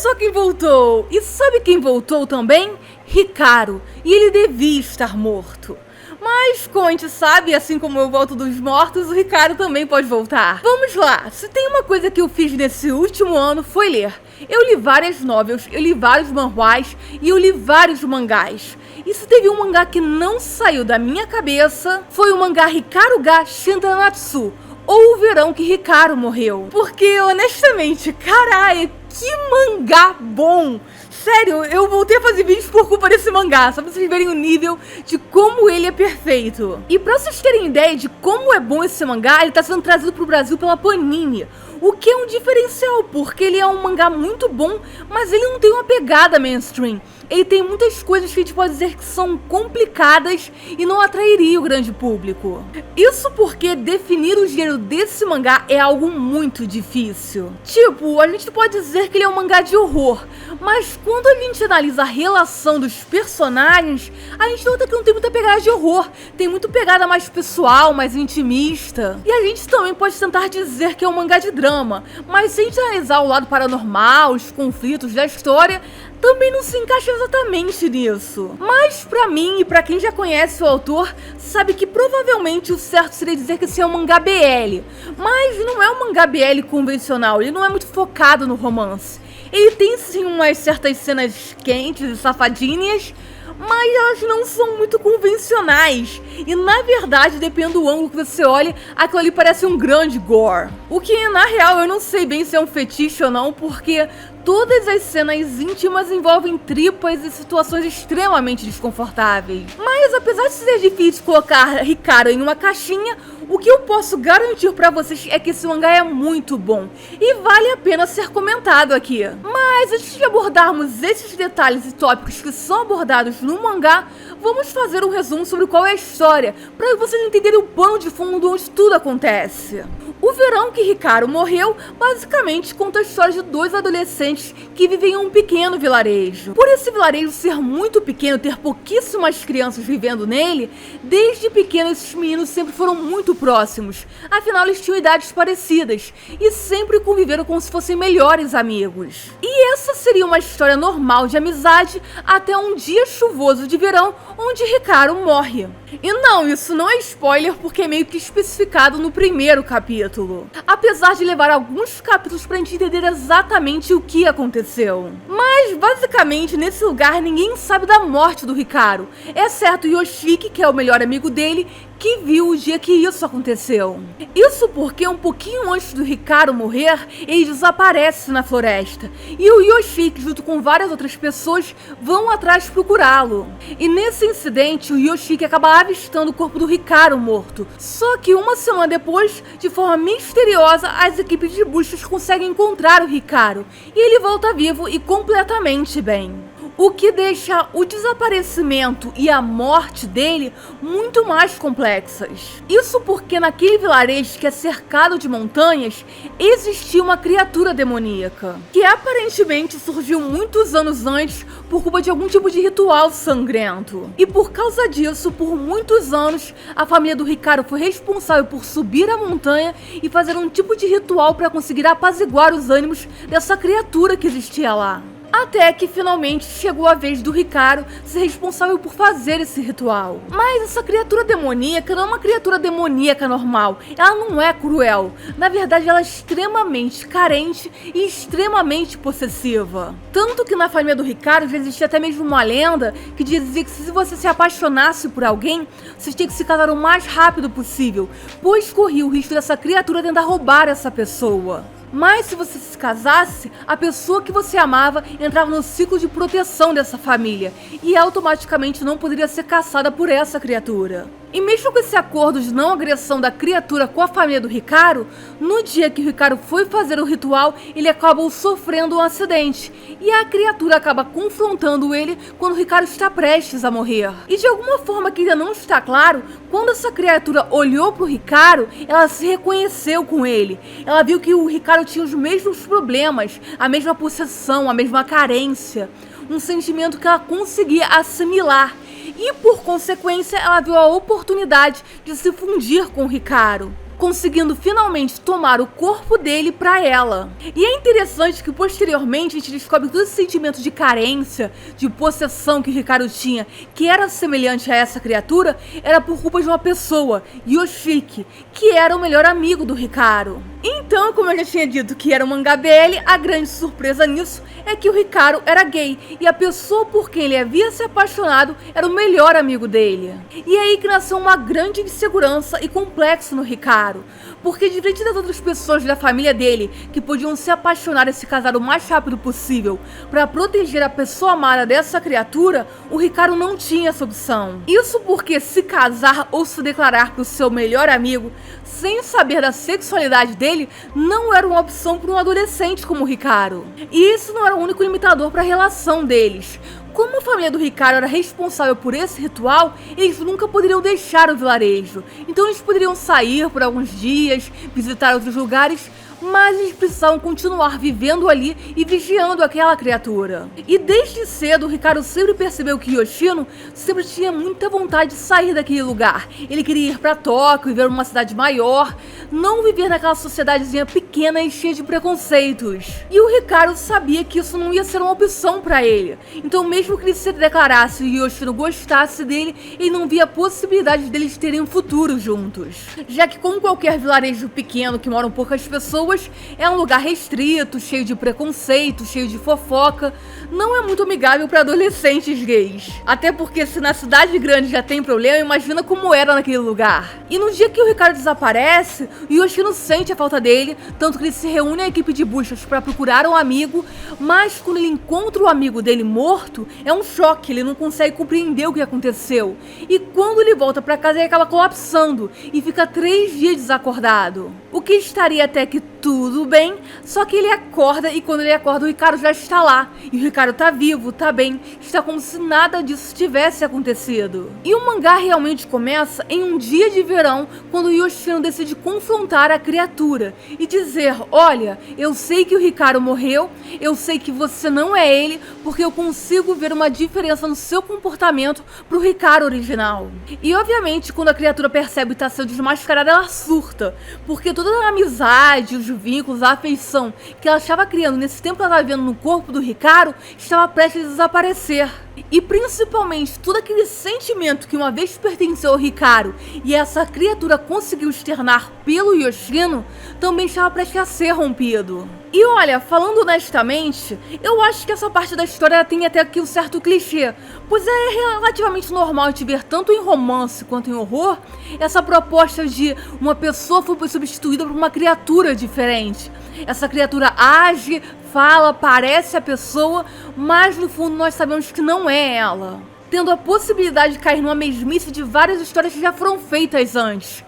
só quem voltou! E sabe quem voltou também? Hikaru. E ele devia estar morto. Mas, como a gente sabe, assim como eu volto dos mortos, o Hikaru também pode voltar. Vamos lá, se tem uma coisa que eu fiz nesse último ano foi ler. Eu li várias novels, eu li vários manhwas e eu li vários mangás. E se teve um mangá que não saiu da minha cabeça, foi o mangá Hikaru ga Shindanatsu, ou o verão que Hikaru morreu. Porque, honestamente, caralho, que mangá bom! Sério, eu voltei a fazer vídeos por culpa desse mangá, só pra vocês verem o nível de como ele é perfeito. E pra vocês terem ideia de como é bom esse mangá, ele tá sendo trazido pro Brasil pela Panini. O que é um diferencial, porque ele é um mangá muito bom, mas ele não tem uma pegada mainstream. Ele tem muitas coisas que a gente pode dizer que são complicadas e não atrairia o grande público. Isso porque definir o gênero desse mangá é algo muito difícil. Tipo, a gente pode dizer que ele é um mangá de horror, mas quando a gente analisa a relação dos personagens, a gente nota que não tem muita pegada de horror, tem muito pegada mais pessoal, mais intimista. E a gente também pode tentar dizer que é um mangá de drama, mas se a gente analisar o lado paranormal, os conflitos da história, também não se encaixa exatamente nisso. Mas pra mim e pra quem já conhece o autor, sabe que provavelmente o certo seria dizer que esse é um mangá BL. Mas não é um mangá BL convencional, ele não é muito focado no romance. Ele tem sim umas certas cenas quentes e safadinhas, mas elas não são muito convencionais. E na verdade, depende do ângulo que você olhe, aquilo ali parece um grande gore. O que na real eu não sei bem se é um fetiche ou não, porque todas as cenas íntimas envolvem tripas e situações extremamente desconfortáveis. Mas apesar de ser difícil colocar Hikaru em uma caixinha, o que eu posso garantir pra vocês é que esse mangá é muito bom e vale a pena ser comentado aqui. Mas antes de abordarmos esses detalhes e tópicos que são abordados no mangá, vamos fazer um resumo sobre qual é a história, para vocês entenderem o pano de fundo onde tudo acontece. O verão que Hikaru morreu basicamente conta a história de dois adolescentes que vivem em um pequeno vilarejo. Por esse vilarejo ser muito pequeno, ter pouquíssimas crianças vivendo nele, desde pequeno esses meninos sempre foram muito próximos, afinal eles tinham idades parecidas e sempre conviveram como se fossem melhores amigos. E essa seria uma história normal de amizade até um dia chuvoso de verão onde Hikaru morre. E não, isso não é spoiler porque é meio que especificado no primeiro capítulo, apesar de levar alguns capítulos pra gente entender exatamente o que aconteceu. Mas basicamente nesse lugar ninguém sabe da morte do Hikaru, exceto Yoshiki, que é o melhor amigo dele, que viu o dia que isso aconteceu. Isso porque um pouquinho antes do Hikaru morrer, ele desaparece na floresta, e o Yoshiki, junto com várias outras pessoas, vão atrás procurá-lo. E nesse incidente, o Yoshiki acaba avistando o corpo do Hikaru morto. Só que uma semana depois, de forma misteriosa, as equipes de buscas conseguem encontrar o Hikaru, e ele volta vivo e completamente bem. O que deixa o desaparecimento e a morte dele muito mais complexas. Isso porque naquele vilarejo que é cercado de montanhas, existia uma criatura demoníaca, que aparentemente surgiu muitos anos antes por culpa de algum tipo de ritual sangrento. E por causa disso, por muitos anos, a família do Hikaru foi responsável por subir a montanha e fazer um tipo de ritual para conseguir apaziguar os ânimos dessa criatura que existia lá. Até que finalmente chegou a vez do Hikaru ser responsável por fazer esse ritual. Mas essa criatura demoníaca não é uma criatura demoníaca normal, ela não é cruel. Na verdade ela é extremamente carente e extremamente possessiva. Tanto que na família do Hikaru já existia até mesmo uma lenda que dizia que se você se apaixonasse por alguém, você tinha que se casar o mais rápido possível, pois corria o risco dessa criatura tentar roubar essa pessoa. Mas se você se casasse, a pessoa que você amava entrava no ciclo de proteção dessa família e automaticamente não poderia ser caçada por essa criatura. E mesmo com esse acordo de não agressão da criatura com a família do Hikaru, no dia que o Hikaru foi fazer o ritual, ele acabou sofrendo um acidente, e a criatura acaba confrontando ele quando o Hikaru está prestes a morrer. E de alguma forma que ainda não está claro, quando essa criatura olhou para o Hikaru, ela se reconheceu com ele. Ela viu que o Hikaru tinha os mesmos problemas, a mesma possessão, a mesma carência, um sentimento que ela conseguia assimilar. E por consequência ela viu a oportunidade de se fundir com o Hikaru. conseguindo finalmente tomar o corpo dele pra ela. E é interessante que posteriormente a gente descobre todo esse sentimento de carência, de possessão que Hikaru tinha, que era semelhante a essa criatura, era por culpa de uma pessoa, Yoshiki, que era o melhor amigo do Hikaru. Então, como eu já tinha dito que era um mangá BL, a grande surpresa nisso é que o Hikaru era gay, e a pessoa por quem ele havia se apaixonado era o melhor amigo dele. E é aí que nasceu uma grande insegurança e complexo no Hikaru, porque diferente das outras pessoas da família dele, que podiam se apaixonar e se casar o mais rápido possível para proteger a pessoa amada dessa criatura, o Hikaru não tinha essa opção. Isso porque se casar ou se declarar para o seu melhor amigo, sem saber da sexualidade dele, não era uma opção para um adolescente como o Hikaru. E isso não era o único limitador para a relação deles. Como a família do Hikaru era responsável por esse ritual, eles nunca poderiam deixar o vilarejo. Então eles poderiam sair por alguns dias, visitar outros lugares, mas eles precisavam continuar vivendo ali e vigiando aquela criatura. E desde cedo, o Hikaru sempre percebeu que Yoshino sempre tinha muita vontade de sair daquele lugar. Ele queria ir para Tóquio e ver uma cidade maior, não viver naquela sociedadezinha pequena e cheia de preconceitos. E o Hikaru sabia que isso não ia ser uma opção para ele. Então mesmo que ele se declarasse e Yoshino gostasse dele, ele não via a possibilidade deles terem um futuro juntos. Já que como qualquer vilarejo pequeno que moram poucas pessoas, é um lugar restrito, cheio de preconceito, cheio de fofoca, não é muito amigável para adolescentes gays. Até porque se na cidade grande já tem problema, imagina como era naquele lugar. E no dia que o Hikaru desaparece, o Yoshino sente a falta dele, tanto que ele se reúne à equipe de buscas para procurar um amigo, mas quando ele encontra o amigo dele morto, é um choque, ele não consegue compreender o que aconteceu. E quando ele volta para casa, ele acaba colapsando e fica 3 dias desacordado. O que estaria até que tudo bem, só que ele acorda e quando ele acorda o Hikaru já está lá. E o Hikaru tá vivo, tá bem, está como se nada disso tivesse acontecido. E o mangá realmente começa em um dia de verão, quando o Yoshino decide confrontar a criatura e dizer: olha, eu sei que o Hikaru morreu, eu sei que você não é ele, porque eu consigo ver uma diferença no seu comportamento pro Hikaru original. E obviamente quando a criatura percebe que está sendo desmascarada, ela surta, porque toda a amizade, os vínculos, a afeição que ela estava criando nesse tempo que ela estava vendo no corpo do Hikaru estava prestes a desaparecer. E principalmente todo aquele sentimento que uma vez pertenceu ao Hikaru e essa criatura conseguiu externar pelo Yoshino também estava prestes a ser rompido. E olha, falando honestamente, eu acho que essa parte da história tem até aqui um certo clichê, pois é relativamente normal a gente ver tanto em romance quanto em horror essa proposta de uma pessoa foi substituída por uma criatura diferente. Essa criatura age, fala, parece a pessoa, mas no fundo nós sabemos que não é ela, tendo a possibilidade de cair numa mesmice de várias histórias que já foram feitas antes.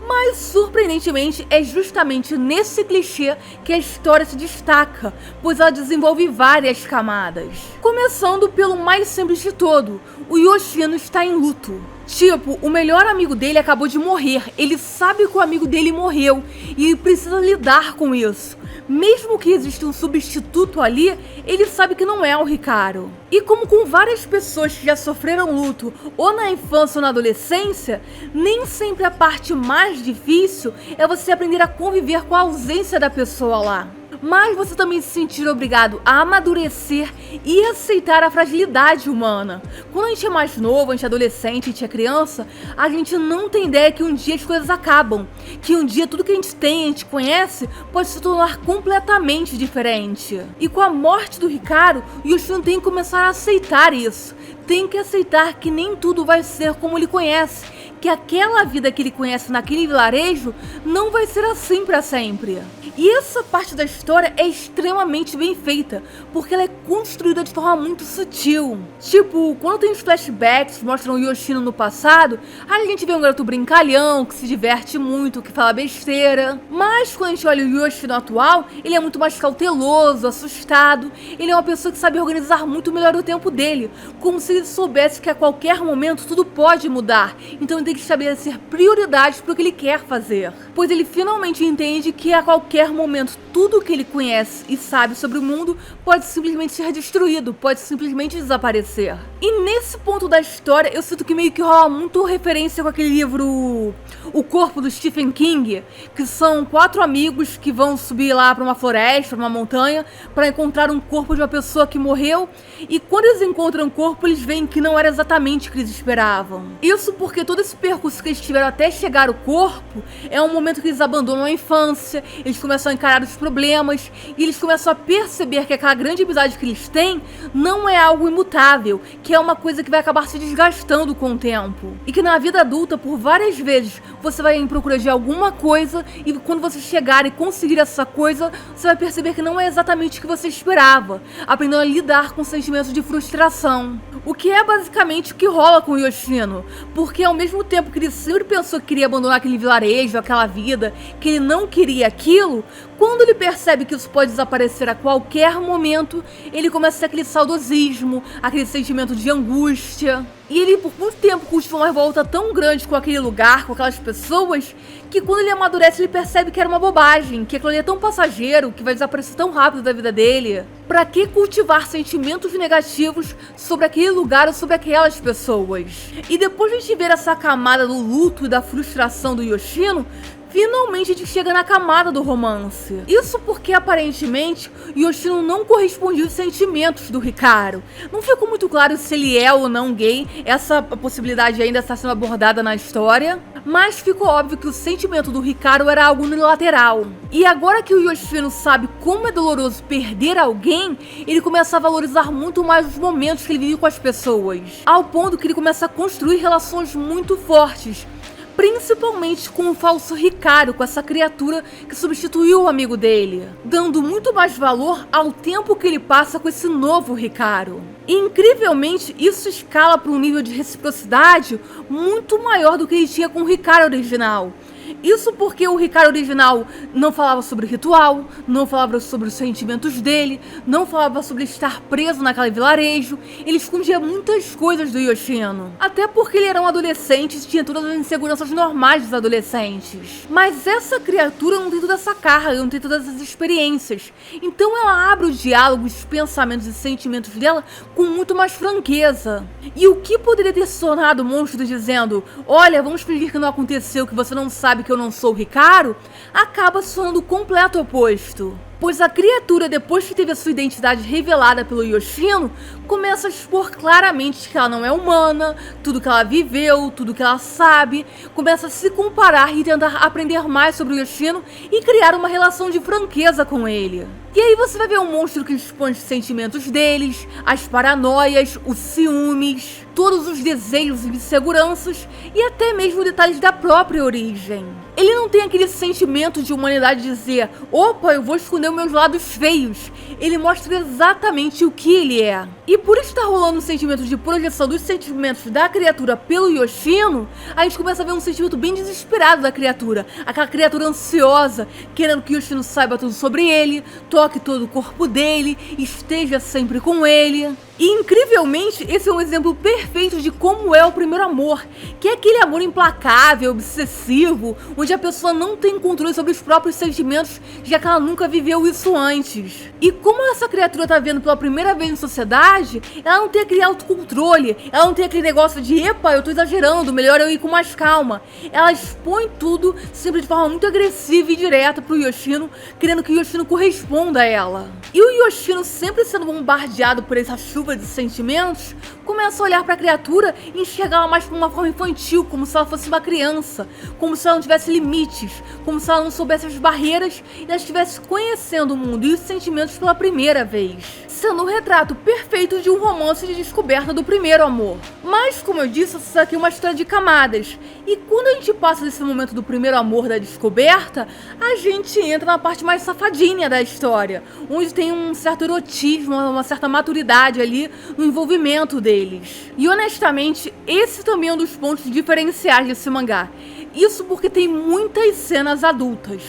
Mas, surpreendentemente, é justamente nesse clichê que a história se destaca, pois ela desenvolve várias camadas. Começando pelo mais simples de todo, o Yoshino está em luto. Tipo, o melhor amigo dele acabou de morrer, ele sabe que o amigo dele morreu e ele precisa lidar com isso. Mesmo que exista um substituto ali, ele sabe que não é o Hikaru. E como com várias pessoas que já sofreram luto, ou na infância ou na adolescência, nem sempre a parte mais difícil é você aprender a conviver com a ausência da pessoa lá. Mas você também se sentir obrigado a amadurecer e aceitar a fragilidade humana. Quando a gente é mais novo, a gente é adolescente, a gente é criança, a gente não tem ideia que um dia as coisas acabam. Que um dia tudo que a gente tem, a gente conhece, pode se tornar completamente diferente. E com a morte do Hikaru, Yoshino tem que começar a aceitar isso. Tem que aceitar que nem tudo vai ser como ele conhece, que aquela vida que ele conhece naquele vilarejo não vai ser assim para sempre. E essa parte da história é extremamente bem feita, porque ela é construída de forma muito sutil. Tipo, quando tem os flashbacks que mostram o Yoshino no passado, a gente vê um garoto brincalhão, que se diverte muito, que fala besteira. Mas quando a gente olha o Yoshino atual, ele é muito mais cauteloso, assustado. Ele é uma pessoa que sabe organizar muito melhor o tempo dele, como se ele soubesse que a qualquer momento tudo pode mudar, então ele tem que estabelecer prioridades para o que ele quer fazer. Pois ele finalmente entende que a qualquer momento tudo que ele conhece e sabe sobre o mundo pode simplesmente ser destruído, pode simplesmente desaparecer. E nesse ponto da história eu sinto que meio que rola muito referência com aquele livro O Corpo, do Stephen King, que são 4 amigos que vão subir lá para uma floresta, para uma montanha, para encontrar um corpo de uma pessoa que morreu, e quando eles encontram o corpo, eles veem que não era exatamente o que eles esperavam. Isso porque todo esse percurso que eles tiveram até chegar ao corpo é um momento que eles abandonam a infância, eles começam a encarar os problemas, e eles começam a perceber que aquela grande amizade que eles têm não é algo imutável, que é uma coisa que vai acabar se desgastando com o tempo. E que na vida adulta, por várias vezes, você vai em procura de alguma coisa, e quando você chegar e conseguir essa coisa, você vai perceber que não é exatamente o que você esperava, aprendendo a lidar com sentimentos de frustração. O que é basicamente o que rola com o Yoshino, porque ao mesmo tempo que ele sempre pensou que queria abandonar aquele vilarejo, aquela vida, que ele não queria aquilo, quando ele percebe que isso pode desaparecer a qualquer momento, ele começa a ter aquele saudosismo, aquele sentimento de angústia. E ele por muito tempo cultiva uma revolta tão grande com aquele lugar, com aquelas pessoas, que quando ele amadurece ele percebe que era uma bobagem, que aquilo ali é tão passageiro, que vai desaparecer tão rápido da vida dele. Pra que cultivar sentimentos negativos sobre aquele lugar ou sobre aquelas pessoas? E depois de a gente ver essa camada do luto e da frustração do Yoshino, finalmente a gente chega na camada do romance. Isso porque, aparentemente, Yoshino não correspondia aos sentimentos do Hikaru. Não ficou muito claro se ele é ou não gay, essa possibilidade ainda está sendo abordada na história, mas ficou óbvio que o sentimento do Hikaru era algo unilateral. E agora que o Yoshino sabe como é doloroso perder alguém, ele começa a valorizar muito mais os momentos que ele vive com as pessoas, ao ponto que ele começa a construir relações muito fortes, principalmente com o falso Hikaru, com essa criatura que substituiu o amigo dele, dando muito mais valor ao tempo que ele passa com esse novo Hikaru. E, incrivelmente, isso escala para um nível de reciprocidade muito maior do que ele tinha com o Hikaru original. Isso porque o Hikaru original não falava sobre ritual, não falava sobre os sentimentos dele, não falava sobre estar preso naquele vilarejo, ele escondia muitas coisas do Yoshino. Até porque ele era um adolescente e tinha todas as inseguranças normais dos adolescentes. Mas essa criatura não tem toda essa carga, não tem todas essas experiências. Então ela abre o diálogo, os pensamentos e sentimentos dela com muito mais franqueza. E o que poderia ter se tornado o monstro dizendo: olha, vamos fingir que não aconteceu, que você não sabe que eu não sou o Hikaru, acaba se tornando o completo oposto. Pois a criatura, depois que teve a sua identidade revelada pelo Yoshino, começa a expor claramente que ela não é humana, tudo que ela viveu, tudo que ela sabe, começa a se comparar e tentar aprender mais sobre o Yoshino e criar uma relação de franqueza com ele. E aí você vai ver um monstro que expõe os sentimentos deles, as paranoias, os ciúmes, todos os desejos e inseguranças e até mesmo detalhes da própria origem. Ele não tem aquele sentimento de humanidade de dizer: opa, eu vou esconder os meus lados feios. Ele mostra exatamente o que ele é. E por estar rolando um sentimento de projeção dos sentimentos da criatura pelo Yoshino, a gente começa a ver um sentimento bem desesperado da criatura. Aquela criatura ansiosa, querendo que o Yoshino saiba tudo sobre ele, toque todo o corpo dele, esteja sempre com ele. E, incrivelmente, esse é um exemplo perfeito de como é o primeiro amor, que é aquele amor implacável, obsessivo, onde a pessoa não tem controle sobre os próprios sentimentos, já que ela nunca viveu isso antes. E como essa criatura tá vendo pela primeira vez em sociedade, ela não tem aquele autocontrole, ela não tem aquele negócio de: epa, eu tô exagerando, melhor eu ir com mais calma. Ela expõe tudo sempre de forma muito agressiva e direta pro Yoshino, querendo que o Yoshino corresponda a ela. E o Yoshino, sempre sendo bombardeado por essa chuva de sentimentos, começa a olhar para a criatura e enxergá-la mais por uma forma infantil, como se ela fosse uma criança, como se ela não tivesse limites, como se ela não soubesse as barreiras e ela estivesse conhecendo o mundo e os sentimentos pela primeira vez, sendo o retrato perfeito de um romance de descoberta do primeiro amor. Mas, como eu disse, essa aqui é uma história de camadas, e quando a gente passa desse momento do primeiro amor, da descoberta, a gente entra na parte mais safadinha da história, onde tem um certo erotismo, uma certa maturidade ali no envolvimento deles. E honestamente, esse também é um dos pontos diferenciais desse mangá. Isso porque tem muitas cenas adultas.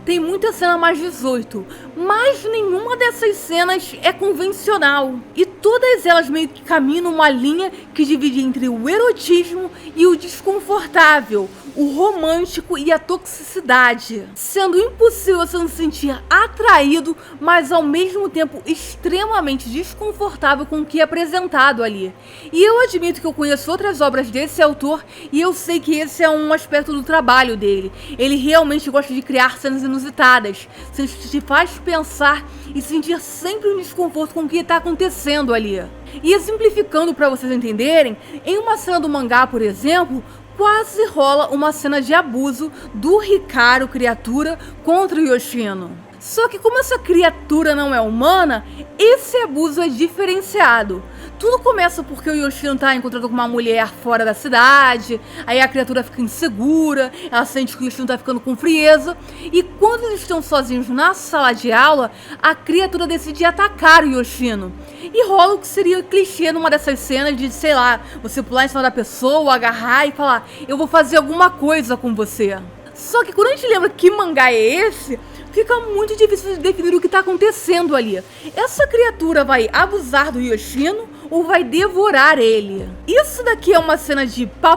tem muita cena mais 18, mas nenhuma dessas cenas é convencional. E todas elas meio que caminham uma linha que divide entre o erotismo e o desconfortável, o romântico e a toxicidade, sendo impossível você não se sentir atraído, mas ao mesmo tempo extremamente desconfortável com o que é apresentado ali. E eu admito que eu conheço outras obras desse autor e eu sei que esse é um aspecto do trabalho dele. Ele realmente gosta de criar cenas inusitadas, cenas que te faz pensar e sentir sempre um desconforto com o que está acontecendo ali. E exemplificando para vocês entenderem, em uma cena do mangá, por exemplo, quase rola uma cena de abuso do Hikaru, criatura, contra o Yoshino. Só que como essa criatura não é humana, esse abuso é diferenciado. Tudo começa porque o Yoshino tá encontrando com uma mulher fora da cidade, aí a criatura fica insegura, ela sente que o Yoshino tá ficando com frieza, e quando eles estão sozinhos na sala de aula, a criatura decide atacar o Yoshino. E rola o que seria clichê numa dessas cenas de, sei lá, você pular em cima da pessoa, agarrar e falar, eu vou fazer alguma coisa com você. Só que quando a gente lembra que mangá é esse, fica muito difícil de definir o que está acontecendo ali. Essa criatura vai abusar do Yoshino ou vai devorar ele? Isso daqui é uma cena de pá,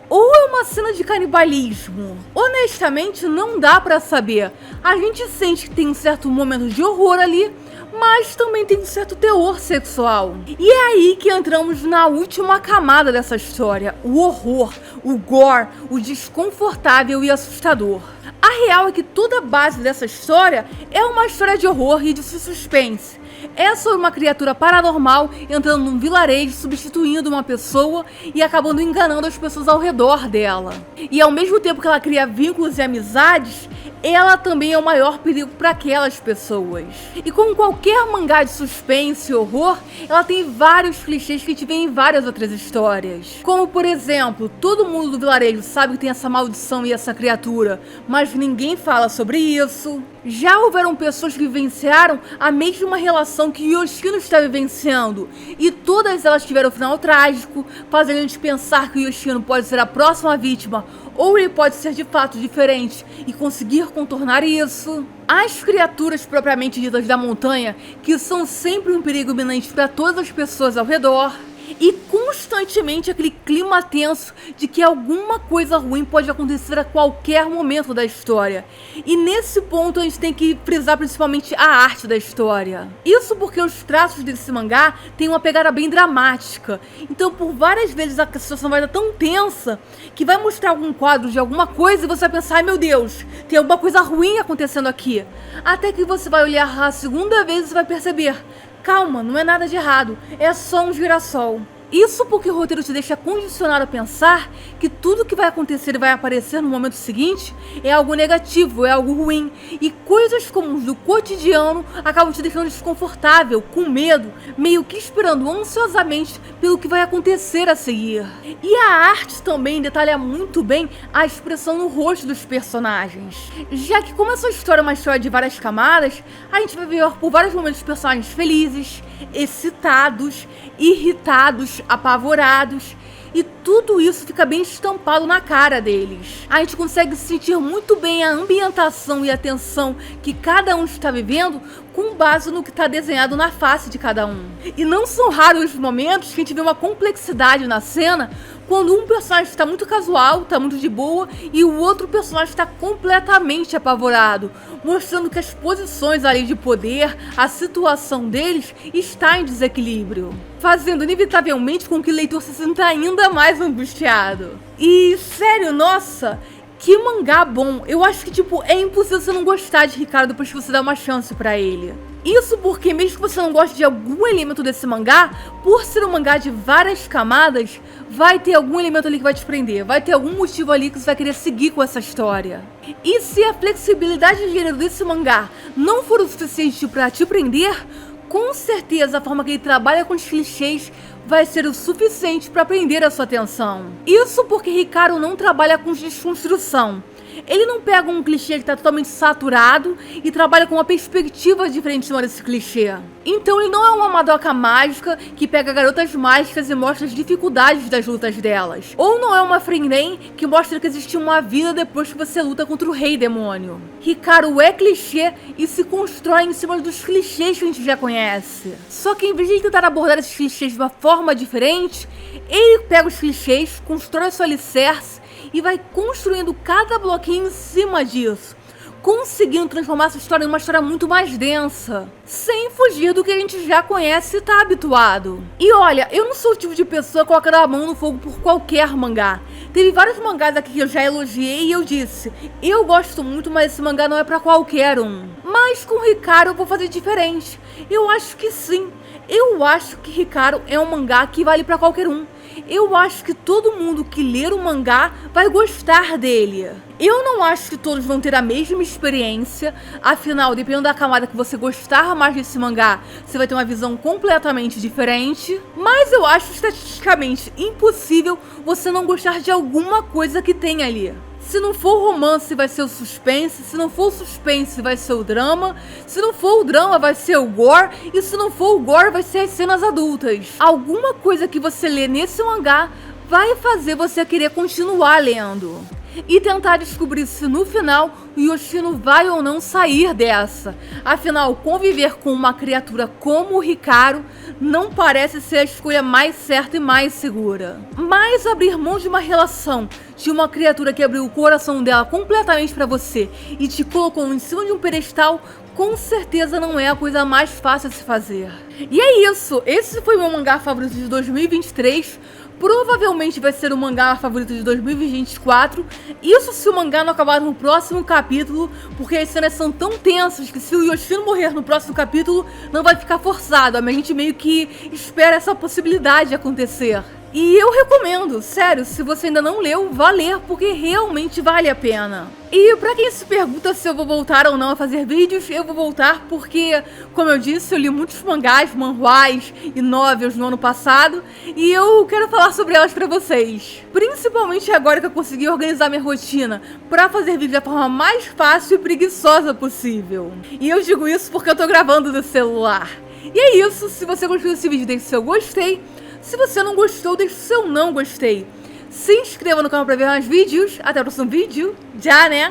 ou é uma cena de canibalismo? Honestamente, não dá pra saber. A gente sente que tem um certo momento de horror ali, mas também tem um certo teor sexual. E é aí que entramos na última camada dessa história, o horror, o gore, o desconfortável e assustador. A real é que toda a base dessa história é uma história de horror e de suspense. É sobre uma criatura paranormal entrando num vilarejo, substituindo uma pessoa e acabando enganando as pessoas ao redor dela. E ao mesmo tempo que ela cria vínculos e amizades, ela também é o maior perigo para aquelas pessoas. E como qualquer mangá de suspense e horror, ela tem vários clichês que a gente vê em várias outras histórias. Como, por exemplo, todo mundo do vilarejo sabe que tem essa maldição e essa criatura, mas ninguém fala sobre isso. Já houveram pessoas que vivenciaram a mesma relação que Yoshino está vivenciando, e todas elas tiveram um final trágico, fazendo a gente pensar que Yoshino pode ser a próxima vítima, ou ele pode ser de fato diferente e conseguir contornar isso. As criaturas propriamente ditas da montanha, que são sempre um perigo iminente para todas as pessoas ao redor. E constantemente aquele clima tenso de que alguma coisa ruim pode acontecer a qualquer momento da história. E nesse ponto a gente tem que frisar principalmente a arte da história. Isso porque os traços desse mangá têm uma pegada bem dramática. Então por várias vezes a situação vai estar tão tensa que vai mostrar algum quadro de alguma coisa e você vai pensar, ai meu Deus, tem alguma coisa ruim acontecendo aqui. Até que você vai olhar a segunda vez e vai perceber, calma, não é nada de errado, é só um girassol. Isso porque o roteiro te deixa condicionado a pensar que tudo que vai acontecer e vai aparecer no momento seguinte é algo negativo, é algo ruim. E coisas comuns do cotidiano acabam te deixando desconfortável, com medo, meio que esperando ansiosamente pelo que vai acontecer a seguir. E a arte também detalha muito bem a expressão no rosto dos personagens. Já que como essa história é uma história de várias camadas, a gente vai ver por vários momentos os personagens felizes, excitados, irritados, apavorados, e tudo isso fica bem estampado na cara deles. A gente consegue sentir muito bem a ambientação e a tensão que cada um está vivendo com base no que está desenhado na face de cada um. E não são raros os momentos que a gente vê uma complexidade na cena quando um personagem está muito casual, está muito de boa, e o outro personagem está completamente apavorado, mostrando que as posições ali de poder, a situação deles está em desequilíbrio, fazendo inevitavelmente com que o leitor se sinta ainda mais angustiado. E sério, nossa, que mangá bom. Eu acho que é impossível você não gostar de Hikaru depois que você dá uma chance pra ele. Isso porque mesmo que você não goste de algum elemento desse mangá, por ser um mangá de várias camadas, vai ter algum elemento ali que vai te prender, vai ter algum motivo ali que você vai querer seguir com essa história. E se a flexibilidade de gênero desse mangá não for o suficiente pra te prender, com certeza a forma que ele trabalha com os clichês vai ser o suficiente para prender a sua atenção. Isso porque Hikaru não trabalha com desconstrução. Ele não pega um clichê que tá totalmente saturado e trabalha com uma perspectiva diferente em cima desse clichê. Então ele não é uma Madoka mágica que pega garotas mágicas e mostra as dificuldades das lutas delas. Ou não é uma Frieren que mostra que existe uma vida depois que você luta contra o Rei Demônio. Hikaru é clichê e se constrói em cima dos clichês que a gente já conhece. Só que em vez de tentar abordar esses clichês de uma forma diferente, ele pega os clichês, constrói seu alicerce e vai construindo cada bloquinho em cima disso, conseguindo transformar essa história em uma história muito mais densa, sem fugir do que a gente já conhece e tá habituado. E olha, eu não sou o tipo de pessoa colocando a mão no fogo por qualquer mangá. Teve vários mangás aqui que eu já elogiei e eu disse, eu gosto muito, mas esse mangá não é pra qualquer um. Mas com Hikaru eu vou fazer diferente. Eu acho que sim. Eu acho que Hikaru é um mangá que vale pra qualquer um. Eu acho que todo mundo que ler o mangá vai gostar dele. Eu não acho que todos vão ter a mesma experiência, afinal, dependendo da camada que você gostar mais desse mangá, você vai ter uma visão completamente diferente. Mas eu acho estatisticamente impossível você não gostar de alguma coisa que tem ali. Se não for o romance, vai ser o suspense. Se não for o suspense, vai ser o drama. Se não for o drama, vai ser o gore. E se não for o gore, vai ser as cenas adultas. Alguma coisa que você lê nesse mangá vai fazer você querer continuar lendo e tentar descobrir se no final o Yoshino vai ou não sair dessa. Afinal, conviver com uma criatura como o Hikaru não parece ser a escolha mais certa e mais segura. Mas abrir mão de uma relação, de uma criatura que abriu o coração dela completamente pra você e te colocou em cima de um pedestal, com certeza não é a coisa mais fácil a se fazer. E é isso, esse foi meu mangá favorito de 2023. Provavelmente vai ser o mangá favorito de 2024. Isso se o mangá não acabar no próximo capítulo, porque as cenas são tão tensas que se o Yoshino morrer no próximo capítulo, não vai ficar forçado. A gente meio que espera essa possibilidade acontecer. E eu recomendo, sério, se você ainda não leu, vá ler, porque realmente vale a pena. E pra quem se pergunta se eu vou voltar ou não a fazer vídeos, eu vou voltar porque, como eu disse, eu li muitos mangás, manhwas e novels no ano passado, e eu quero falar sobre elas pra vocês. Principalmente agora que eu consegui organizar minha rotina pra fazer vídeo da forma mais fácil e preguiçosa possível. E eu digo isso porque eu tô gravando do celular. E é isso, se você gostou desse vídeo, deixe seu gostei. Se você não gostou, deixe o seu não gostei. Se inscreva no canal pra ver mais vídeos. Até o próximo vídeo. Já, né?